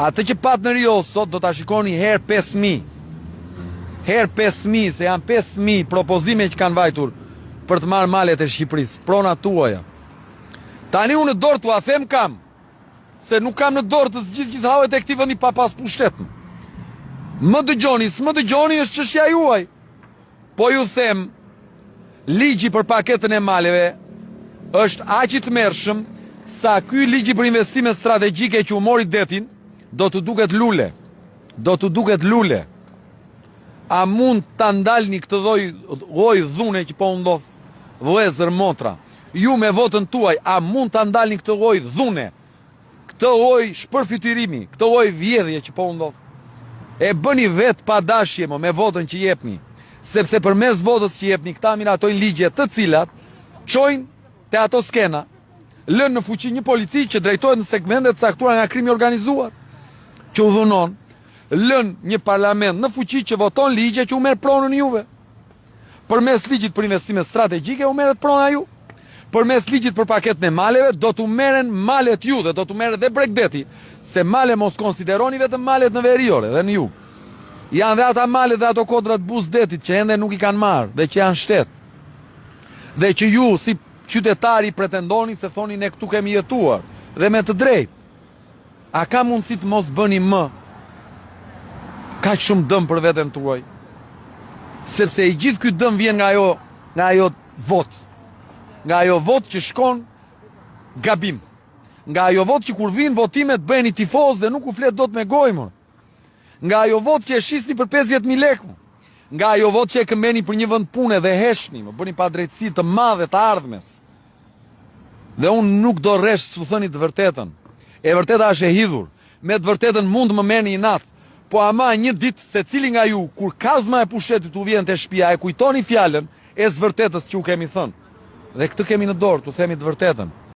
Atë që pat në Rio sot do ta shikoni herë 5.000. Herë 5.000, se janë 5.000 propozime që kanë vajtur për të marrë malet e Shqipërisë, prona tuaja. Tani unë në dorë t'ua them kam, se nuk kam në dorë të zgjidh gjithë havet e këtij vendi pa pas pushtetën. Më dëgjoni, s'më dëgjoni është çështja juaj. Po ju them, ligji për paketën e maleve është aq i tmerrshëm sa ky ligji për investimet strategjike që u mori detin, do të duket lule. Do të duket lule. A mund ta ndalni këtë lloj dhune që po u ndodh, vëllezër motra? Ju me votën tuaj, a mund ta ndalni këtë lloj dhune? Këtë lloj shpërfytyrimi, këtë lloj vjedhje që po u ndodh? E bëni vetë pa dashje me votën që jepni, sepse përmes votës që jepni, këta miratojnë ligje të cilat çojnë te ato skena, lënë në fuqi një polici që drejtohet në segmente të caktuara nga krimi organizuar, që u dhunon, lënë një parlament në fuqi që voton ligje që u merr pronën juve. Përmes ligjit për investime strategjike u merret prona ju. Përmes ligjit për paketën e maleve do t'u merren malet ju dhe do t'u merret dhe Bregdeti, se male mos konsideroni vetëm malet në veriore dhe në jug. Janë dhe ata malet dhe ato kodrat buzdetit që ende nuk i kanë marrë dhe që janë shtet. Dhe që ju si qytetari pretendoni se thoni ne këtu kemi jetuar dhe me të drejtë. A ka mundësi të mos bëni më kaq shumë dëm për veten tuaj? Sepse i gjithë ky dëm vjen nga ajo votë. Nga ajo votë që shkon gabim. Nga ajo votë që kur vinë votimet bëheni tifoz dhe nuk u flet dot me gojë më. Nga ajo votë që e shisni për 50.000 lekë. Nga ajo votë që e këmbeni për një vend pune dhe heshni, më bëni padrejtësi të madhe të ardhmes. Dhe unë nuk do rresh s'u thëni të vërtetën. E vërteta është e hidhur. Me të vërtetën mund më merrni inat, po ama një ditë secili nga ju kur kazma e pushtetit u vjen te shtëpia e kujtoni fjalën e s'vërtetës që u kemi thënë. Dhe këtë kemi në dorë, t'u themi të vërtetën.